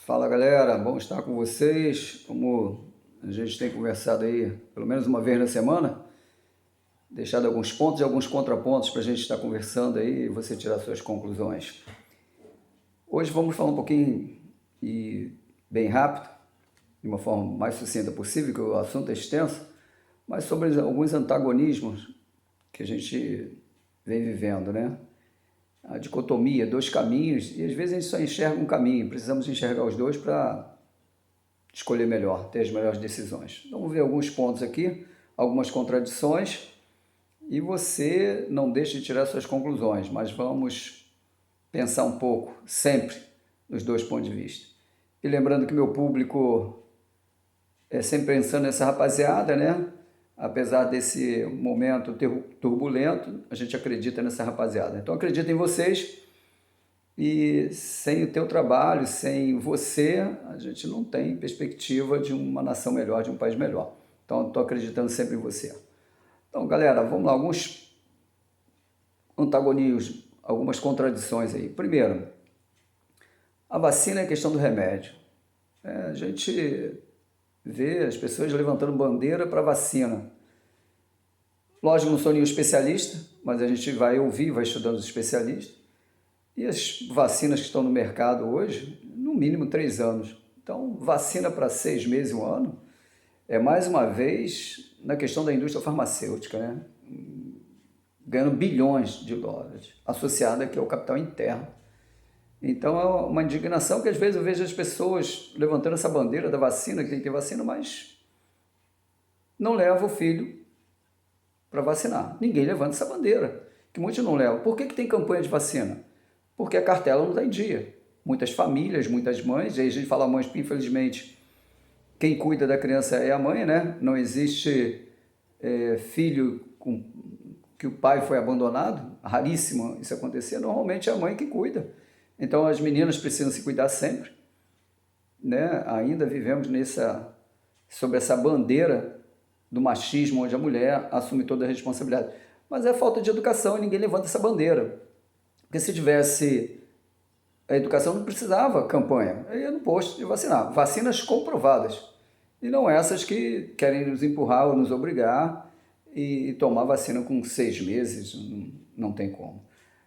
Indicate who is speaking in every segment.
Speaker 1: Fala galera, bom estar com vocês. Como a gente tem conversado aí pelo menos uma vez na semana, deixado alguns pontos e alguns contrapontos para a gente estar conversando aí e você tirar suas conclusões. Hoje vamos falar um pouquinho e bem rápido, de uma forma mais sucinta possível, que o assunto é extenso, mas sobre alguns antagonismos que a gente vem vivendo, né? A dicotomia, dois caminhos, e às vezes a gente só enxerga um caminho, precisamos enxergar os dois para escolher melhor, ter as melhores decisões. Então, vamos ver alguns pontos aqui, algumas contradições, e você não deixe de tirar suas conclusões, mas vamos pensar um pouco, sempre, nos dois pontos de vista. E lembrando que meu público é sempre pensando nessa rapaziada, né? Apesar desse momento turbulento, a gente acredita nessa rapaziada. Então acredita em vocês e sem o teu trabalho, sem você, a gente não tem perspectiva de uma nação melhor, de um país melhor. Então estou acreditando sempre em você. Então galera, vamos lá, alguns antagonismos, algumas contradições aí. Primeiro, a vacina é questão do remédio. A gente vê as pessoas levantando bandeira para vacina. Lógico, não sou nenhum especialista, mas a gente vai ouvir, vai estudando os especialistas. E as vacinas que estão no mercado hoje, no mínimo 3 anos. Então, vacina para 6 meses, 1 ano, é mais uma vez na questão da indústria farmacêutica, né? Ganhando bilhões de dólares, associada aqui ao capital interno. Então é uma indignação que às vezes eu vejo as pessoas levantando essa bandeira da vacina, que tem que ter vacina, mas não leva o filho para vacinar. Ninguém levanta essa bandeira, que muitos não levam. Por que tem campanha de vacina? Porque a cartela não está em dia. Muitas famílias, muitas mães, e aí a gente fala mães, porque infelizmente quem cuida da criança é a mãe, né? Não existe filho que o pai foi abandonado, raríssimo isso acontecer, normalmente é a mãe que cuida. Então as meninas precisam se cuidar sempre, né? Ainda vivemos sob essa bandeira do machismo, onde a mulher assume toda a responsabilidade. Mas é falta de educação e ninguém levanta essa bandeira. Porque se tivesse a educação, não precisava campanha. Aí ia no posto de vacinar. Vacinas comprovadas. E não essas que querem nos empurrar ou nos obrigar e tomar vacina com 6 meses, não tem como.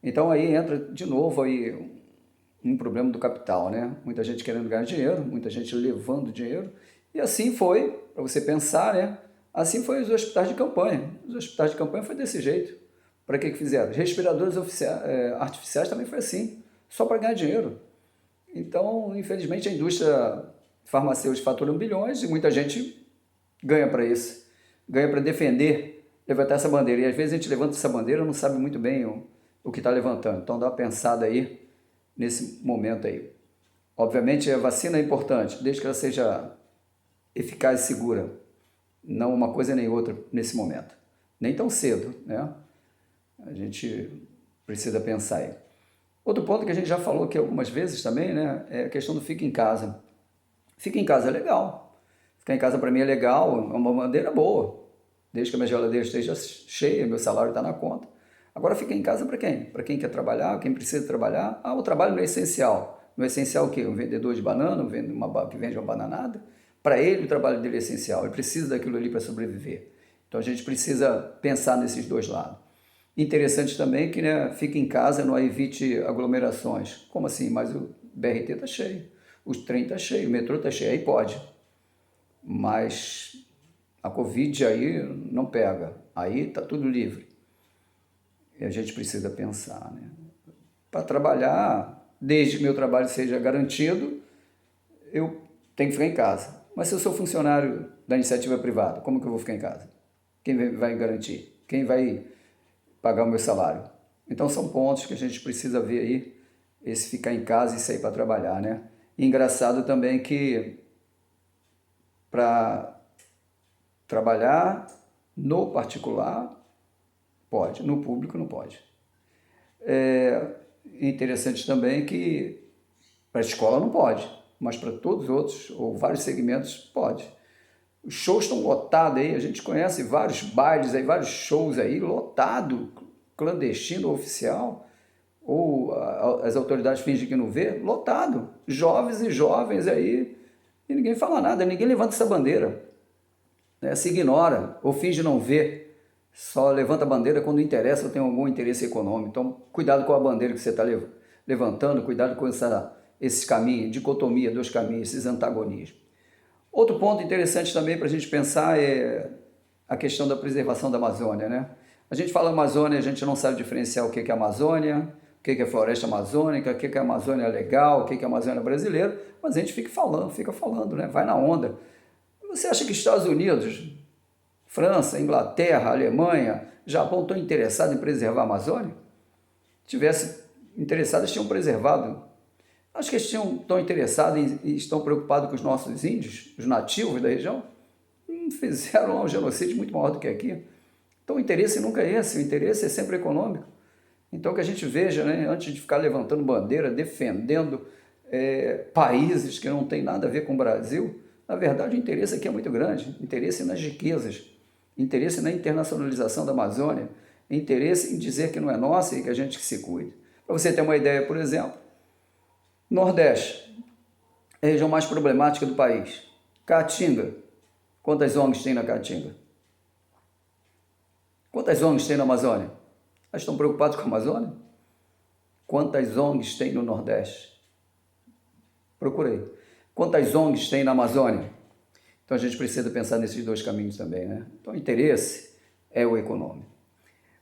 Speaker 1: Então aí entra de novo aí um problema do capital, né? Muita gente querendo ganhar dinheiro, muita gente levando dinheiro. E assim foi, para você pensar, né? Assim foi os hospitais de campanha. Os hospitais de campanha foi desse jeito. Para que fizeram? Respiradores artificiais também foi assim, só para ganhar dinheiro. Então, infelizmente, a indústria farmacêutica fatura bilhões e muita gente ganha para isso. Ganha para defender, levantar essa bandeira. E às vezes a gente levanta essa bandeira e não sabe muito bem o que está levantando. Então dá uma pensada aí nesse momento aí. Obviamente a vacina é importante, desde que ela seja eficaz e segura. Não uma coisa nem outra nesse momento. Nem tão cedo, né? A gente precisa pensar aí. Outro ponto que a gente já falou aqui algumas vezes também, né? É a questão do fica em casa. Fica em casa é legal. Ficar em casa para mim é legal, é uma bandeira boa. Desde que a minha geladeira esteja cheia, meu salário está na conta. Agora fica em casa para quem? Para quem quer trabalhar, quem precisa trabalhar. Ah, o trabalho não é essencial. Não é essencial o quê? Um vendedor de banana, que vende uma bananada. Para ele o trabalho dele é essencial, ele precisa daquilo ali para sobreviver. Então a gente precisa pensar nesses dois lados. Interessante também que, né, fica em casa, não evite aglomerações. Como assim? Mas o BRT está cheio, os trem está cheio, o metrô está cheio, aí pode. Mas a Covid aí não pega, aí está tudo livre. E a gente precisa pensar, né? Para trabalhar, desde que meu trabalho seja garantido, eu tenho que ficar em casa. Mas se eu sou funcionário da iniciativa privada, como que eu vou ficar em casa? Quem vai garantir? Quem vai pagar o meu salário? Então são pontos que a gente precisa ver aí, esse ficar em casa e sair para trabalhar, né? E engraçado também que para trabalhar no particular pode, no público não pode. É interessante também que para a escola não pode, mas para todos os outros, ou vários segmentos, pode. Os shows estão lotados aí, a gente conhece vários bailes aí, vários shows aí, lotado, clandestino, oficial. ou as autoridades fingem que não vê, lotado, jovens e jovens aí, e ninguém fala nada, ninguém levanta essa bandeira, né? Se ignora ou finge não ver, só levanta a bandeira quando interessa ou tem algum interesse econômico. Então, cuidado com a bandeira que você está levantando, cuidado com esses caminhos, dicotomia, dois caminhos, esses antagonismos. Outro ponto interessante também para a gente pensar é a questão da preservação da Amazônia, né? A gente fala Amazônia, a gente não sabe diferenciar o que é Amazônia, o que é floresta amazônica, o que é Amazônia legal, o que é Amazônia brasileira, mas a gente fica falando, né? Vai na onda. Você acha que Estados Unidos, França, Inglaterra, Alemanha, Japão estão interessados em preservar a Amazônia? Se tivesse interessados, tinham preservado. Acho que eles estão interessados e estão preocupados com os nossos índios, os nativos da região. Fizeram lá um genocídio muito maior do que aqui. Então o interesse nunca é esse, o interesse é sempre econômico. Então que a gente veja, né, antes de ficar levantando bandeira, defendendo países que não têm nada a ver com o Brasil, na verdade o interesse aqui é muito grande, interesse nas riquezas, interesse na internacionalização da Amazônia, interesse em dizer que não é nossa e que a gente que se cuide. Para você ter uma ideia, por exemplo, Nordeste, é a região mais problemática do país. Caatinga, quantas ONGs tem na Caatinga? Quantas ONGs tem na Amazônia? Elas estão preocupadas com a Amazônia? Quantas ONGs tem no Nordeste? Procurei. Quantas ONGs tem na Amazônia? Então a gente precisa pensar nesses dois caminhos também, né? Então o interesse é o econômico.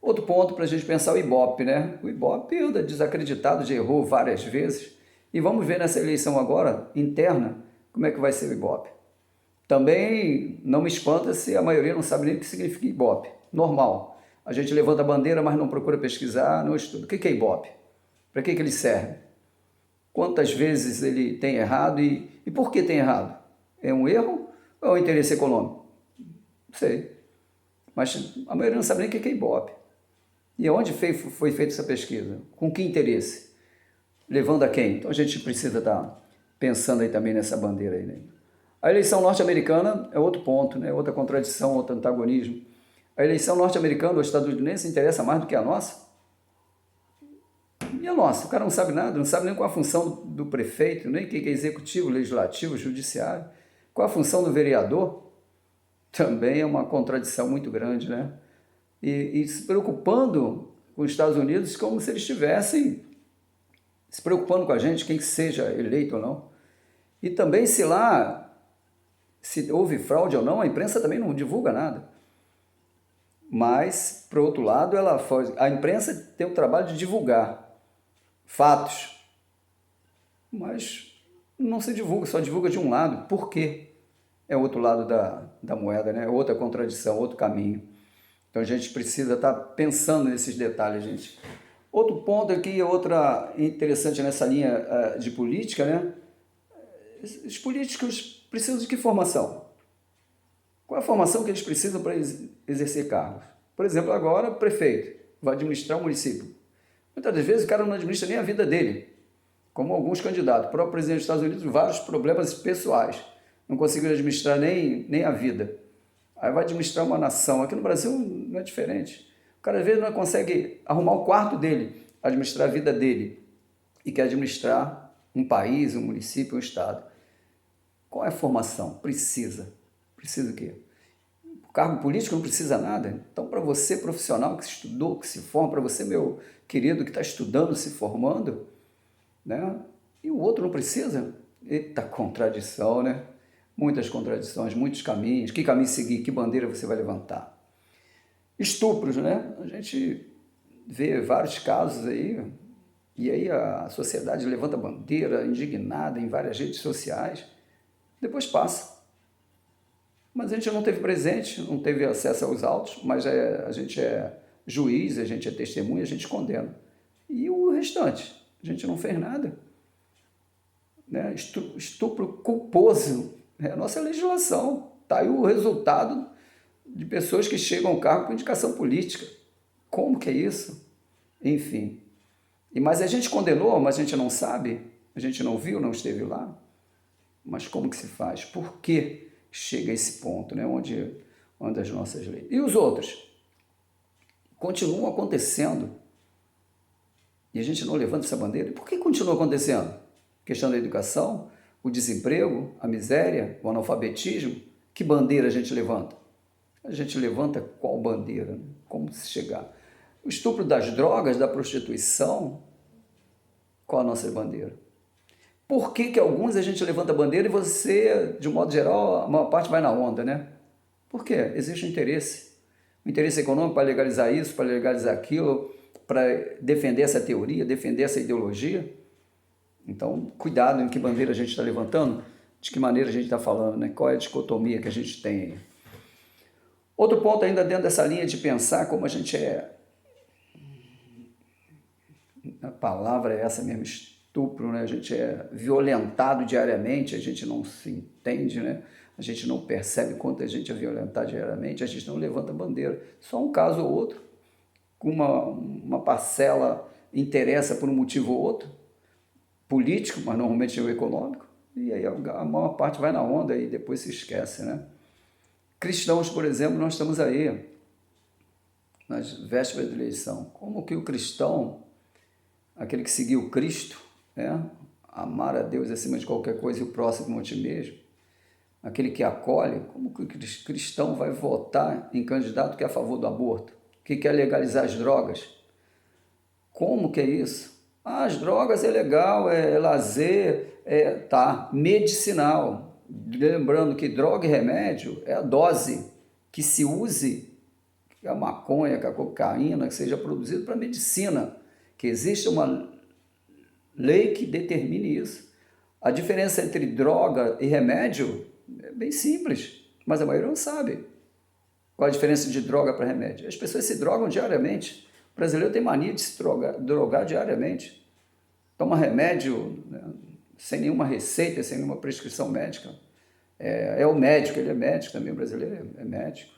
Speaker 1: Outro ponto para a gente pensar é o Ibope, né? O Ibope anda desacreditado, já errou várias vezes. E vamos ver nessa eleição agora, interna, como é que vai ser o Ibope. Também não me espanta se a maioria não sabe nem o que significa Ibope. Normal. A gente levanta a bandeira, mas não procura pesquisar, não estuda. O que é Ibope? Para que ele serve? Quantas vezes ele tem errado e por que tem errado? É um erro ou é um interesse econômico? Não sei. Mas a maioria não sabe nem o que é Ibope. E onde foi feita essa pesquisa? Com que interesse? Levando a quem? Então a gente precisa estar pensando aí também nessa bandeira aí, né? A eleição norte-americana é outro ponto, né? Outra contradição, outro antagonismo. A eleição norte-americana ou estadunidense interessa mais do que a nossa? E a nossa? O cara não sabe nada, não sabe nem qual a função do prefeito, nem o que é executivo, legislativo, judiciário. Qual a função do vereador? Também é uma contradição muito grande, né? E se preocupando com os Estados Unidos como se eles estivessem se preocupando com a gente, quem que seja eleito ou não. E também se houve fraude ou não, a imprensa também não divulga nada. Mas, por outro lado, a imprensa tem o trabalho de divulgar fatos, mas não se divulga, só divulga de um lado. Por quê? É outro lado da moeda, né? Outra contradição, outro caminho. Então a gente precisa estar pensando nesses detalhes, gente. Outro ponto aqui, outra interessante nessa linha de política, né? Os políticos precisam de que formação? Qual é a formação que eles precisam para exercer cargos? Por exemplo, agora, o prefeito vai administrar o município. Muitas das vezes o cara não administra nem a vida dele, como alguns candidatos. O próprio presidente dos Estados Unidos, vários problemas pessoais. Não conseguiu administrar nem a vida. Aí vai administrar uma nação. Aqui no Brasil não é diferente. O cara às vezes não consegue arrumar o quarto dele, administrar a vida dele. E quer administrar um país, um município, um estado. Qual é a formação? Precisa. Precisa o quê? O cargo político não precisa nada. Então, para você, profissional que estudou, que se forma, para você, meu querido, que está estudando, se formando, né? E o outro não precisa? Eita contradição, né? Muitas contradições, muitos caminhos. Que caminho seguir? Que bandeira você vai levantar? Estupros, né? A gente vê vários casos aí, e aí a sociedade levanta bandeira indignada em várias redes sociais, depois passa. Mas a gente não teve presente, não teve acesso aos autos, mas a gente é juiz, a gente é testemunha, a gente condena. E o restante? A gente não fez nada. Né? Estupro culposo. É a nossa legislação. Está aí o resultado de pessoas que chegam ao cargo por indicação política. Como que é isso? Enfim. Mas a gente condenou, mas a gente não sabe, a gente não viu, não esteve lá. Mas como que se faz? Por que chega a esse ponto, né? Onde as nossas leis? E os outros? Continuam acontecendo. E a gente não levanta essa bandeira. E por que continua acontecendo? Questão da educação, o desemprego, a miséria, o analfabetismo. Que bandeira a gente levanta? A gente levanta qual bandeira? Como se chegar? O estupro das drogas, da prostituição, qual a nossa bandeira? Por que que alguns a gente levanta a bandeira e você, de um modo geral, a maior parte vai na onda, né? Por quê? Existe um interesse. Um interesse econômico para legalizar isso, para legalizar aquilo, para defender essa teoria, defender essa ideologia. Então, cuidado em que bandeira a gente está levantando, de que maneira a gente está falando, né? Qual é a dicotomia que a gente tem aí. Outro ponto ainda dentro dessa linha de pensar como a gente é, a palavra é essa mesmo, estupro, né? A gente é violentado diariamente, a gente não se entende, né? A gente não percebe quanto a gente é violentado diariamente, a gente não levanta bandeira. Só um caso ou outro, com uma parcela interessa por um motivo ou outro, político, mas normalmente é o econômico, e aí a maior parte vai na onda e depois se esquece, né? Cristãos, por exemplo, nós estamos aí, nas vésperas da eleição. Como que o cristão, aquele que seguiu Cristo, né? Amar a Deus acima de qualquer coisa e o próximo como a ti mesmo, aquele que acolhe, como que o cristão vai votar em candidato que é a favor do aborto, que quer legalizar as drogas? Como que é isso? Ah, as drogas é legal, é lazer, tá, medicinal. Lembrando que droga e remédio é a dose que se use, que a maconha, que a cocaína, que seja produzido para medicina, que existe uma lei que determine isso. A diferença entre droga e remédio é bem simples, mas a maioria não sabe. Qual a diferença de droga para remédio? As pessoas se drogam diariamente. O brasileiro tem mania de se drogar diariamente. Toma remédio, né, sem nenhuma receita, sem nenhuma prescrição médica. É o médico, ele é médico também, o brasileiro é médico.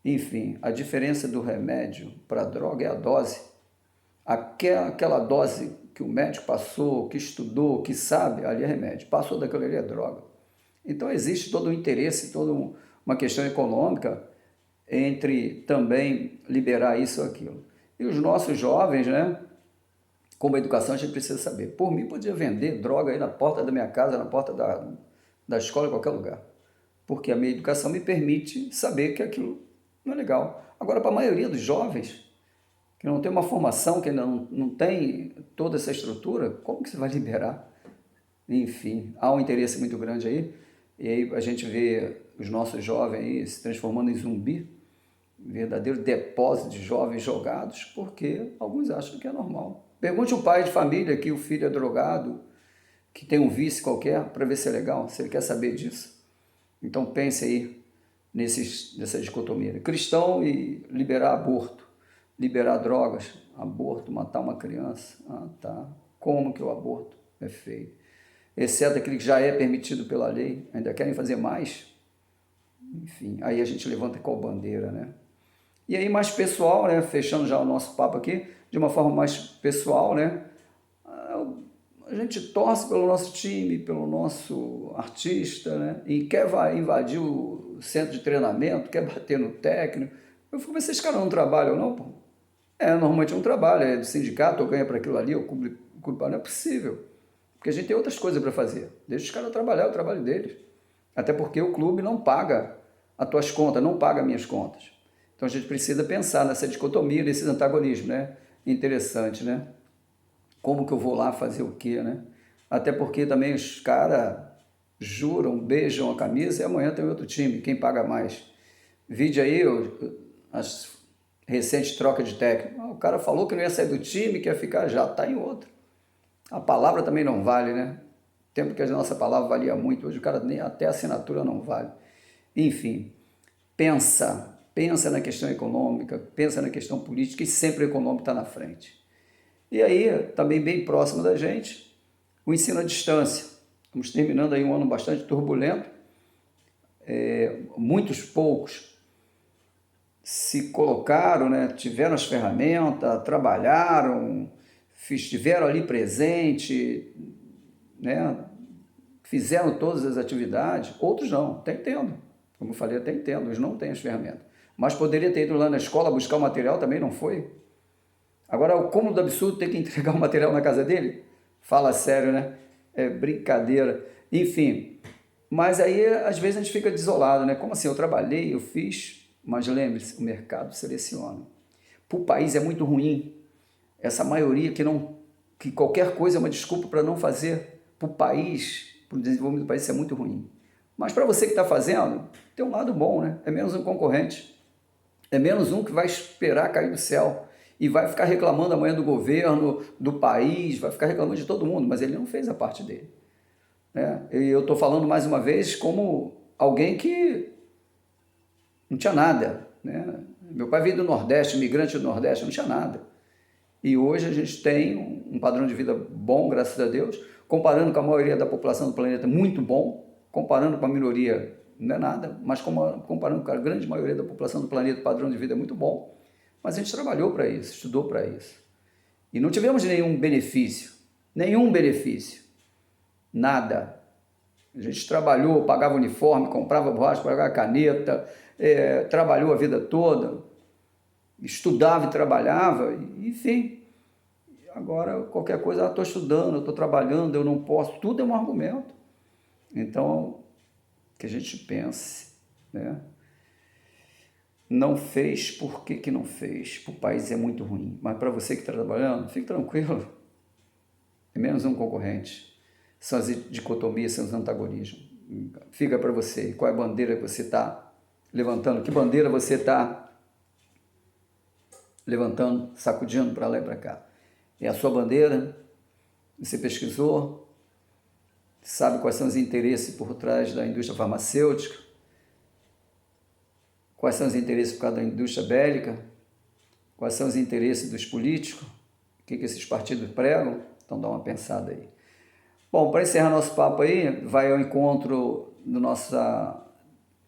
Speaker 1: Enfim, a diferença do remédio para a droga é a dose. Aquela dose que o médico passou, que estudou, que sabe, ali é remédio. Passou daquilo ali é droga. Então existe todo um interesse, toda uma questão econômica entre também liberar isso ou aquilo. E os nossos jovens, né, como educação a gente precisa saber. Por mim, podia vender droga aí na porta da minha casa, na porta da escola, em qualquer lugar. Porque a minha educação me permite saber que aquilo não é legal. Agora, para a maioria dos jovens, que não tem uma formação, que ainda não tem toda essa estrutura, como que você vai liberar? Enfim, há um interesse muito grande aí, e aí a gente vê os nossos jovens aí se transformando em zumbi, verdadeiro depósito de jovens jogados, porque alguns acham que é normal. Pergunte ao pai de família que o filho é drogado, que tem um vício qualquer, para ver se é legal, se ele quer saber disso. Então pense aí nessa dicotomia. Cristão e liberar aborto, liberar drogas, aborto, matar uma criança. Ah, tá. Como que o aborto é feito? Exceto aquele que já é permitido pela lei, ainda querem fazer mais? Enfim, aí a gente levanta qual bandeira, né? E aí mais pessoal, né, fechando já o nosso papo aqui, de uma forma mais pessoal, né, a gente torce pelo nosso time, pelo nosso artista, né, e quer invadir o centro de treinamento, quer bater no técnico. Eu fico, mas esses caras não trabalham não, pô? Normalmente não trabalha, é do sindicato, ou ganha para aquilo ali, ou cumpre, não é possível. Porque a gente tem outras coisas para fazer. Deixa os caras trabalhar o trabalho deles. Até porque o clube não paga as tuas contas, não paga as minhas contas. Então a gente precisa pensar nessa dicotomia, nesse antagonismo, né? Interessante, né? Como que eu vou lá fazer o quê, né? Até porque também os caras juram, beijam a camisa e amanhã tem outro time, quem paga mais? Vide aí as recentes trocas de técnico. O cara falou que não ia sair do time, que ia ficar já, tá em outro. A palavra também não vale, né? Tempo que a nossa palavra valia muito, hoje o cara nem até a assinatura não vale. Enfim, pensa na questão econômica, pensa na questão política e sempre o econômico está na frente. E aí, também bem próximo da gente, o ensino à distância. Estamos terminando aí um ano bastante turbulento, muitos poucos se colocaram, né, tiveram as ferramentas, trabalharam, estiveram ali presente, né, fizeram todas as atividades, outros não, até entendo, como eu falei, até entendo, eles não têm as ferramentas, mas poderia ter ido lá na escola buscar o material, também não foi. Agora, o cômodo do absurdo ter que entregar o material na casa dele? Fala sério, né? É brincadeira. Enfim, mas aí às vezes a gente fica desolado, né? Como assim? Eu trabalhei, eu fiz, mas lembre-se, o mercado seleciona. Para o país é muito ruim essa maioria que qualquer coisa é uma desculpa para não fazer. Para o país, para o desenvolvimento do país, isso é muito ruim. Mas para você que está fazendo, tem um lado bom, né? É menos um concorrente. É menos um que vai esperar cair do céu e vai ficar reclamando amanhã do governo, do país, vai ficar reclamando de todo mundo, mas ele não fez a parte dele. Né? E eu estou falando mais uma vez como alguém que não tinha nada. Né? Meu pai veio do Nordeste, imigrante do Nordeste, não tinha nada. E hoje a gente tem um padrão de vida bom, graças a Deus, comparando com a maioria da população do planeta, muito bom, comparando com a minoria, não é nada, mas comparando com a grande maioria da população do planeta, o padrão de vida é muito bom. Mas a gente trabalhou para isso, estudou para isso. E não tivemos nenhum benefício, nada. A gente trabalhou, pagava uniforme, comprava borracha, pagava caneta, trabalhou a vida toda, estudava e trabalhava, enfim. Agora, qualquer coisa, estou estudando, eu estou trabalhando, eu não posso, tudo é um argumento. Então, que a gente pense, né? Não fez, por que não fez? Para o país é muito ruim, mas para você que está trabalhando, fique tranquilo, é menos um concorrente. São as dicotomias, são os antagonismos. Fica para você, qual é a bandeira que você está levantando, que bandeira você está levantando, sacudindo para lá e para cá. É a sua bandeira, você pesquisou, sabe quais são os interesses por trás da indústria farmacêutica, quais são os interesses por causa da indústria bélica, quais são os interesses dos políticos, o que esses partidos pregam, então dá uma pensada aí. Bom, para encerrar nosso papo aí, vai ao encontro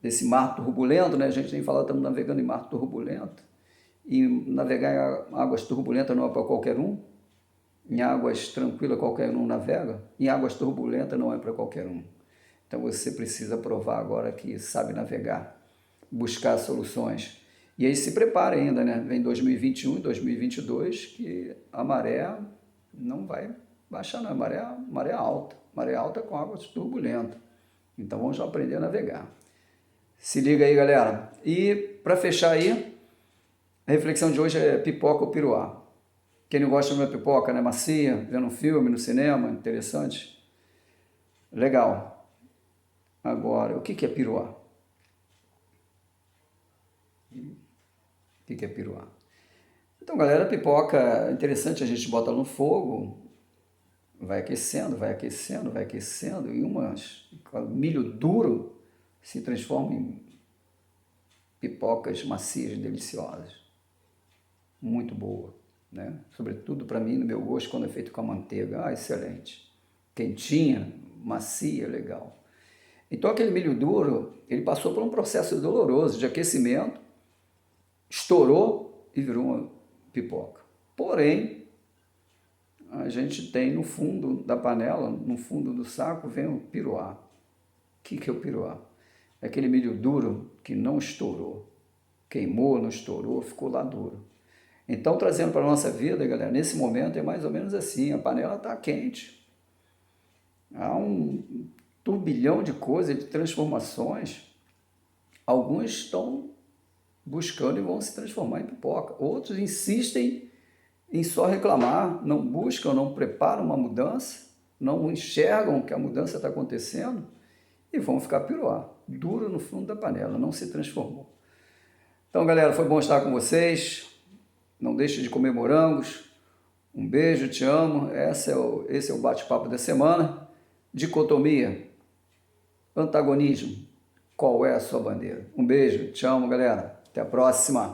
Speaker 1: desse mar turbulento, né? A gente tem falado, estamos navegando em mar turbulento, e navegar em águas turbulentas não é para qualquer um, em águas tranquilas qualquer um navega, em águas turbulentas não é para qualquer um. Então você precisa provar agora que sabe navegar, buscar soluções. E aí se prepara ainda, né? Vem 2021 e 2022 que a maré não vai baixar, não. Maré alta com águas turbulentas. Então vamos já aprender a navegar. Se liga aí, galera. E para fechar aí, a reflexão de hoje é pipoca ou piruá. Quem não gosta de uma pipoca, né, macia, vendo um filme no cinema, interessante. Legal. Agora, o que é piruá? O que é piruá? Então, galera, a pipoca é interessante, a gente bota no fogo, vai aquecendo, e milho duro se transforma em pipocas macias, deliciosas. Muito boa, né? Sobretudo para mim, no meu gosto, quando é feito com a manteiga. Excelente. Quentinha, macia, legal. Então aquele milho duro, ele passou por um processo doloroso de aquecimento, estourou e virou uma pipoca. Porém, a gente tem no fundo da panela, no fundo do saco, vem o piruá. O que é o piruá? É aquele milho duro que não estourou. Queimou, não estourou, ficou lá duro. Então, trazendo para a nossa vida, galera, nesse momento é mais ou menos assim, a panela está quente. Há um turbilhão de coisas, de transformações. Alguns estão buscando e vão se transformar em pipoca. Outros insistem em só reclamar, não buscam, não preparam uma mudança, não enxergam que a mudança está acontecendo e vão ficar piruá, duro no fundo da panela, não se transformou. Então, galera, foi bom estar com vocês. Não deixe de comer morangos. Um beijo, te amo. Esse é o bate-papo da semana. Dicotomia, antagonismo. Qual é a sua bandeira? Um beijo, te amo, galera. Até a próxima.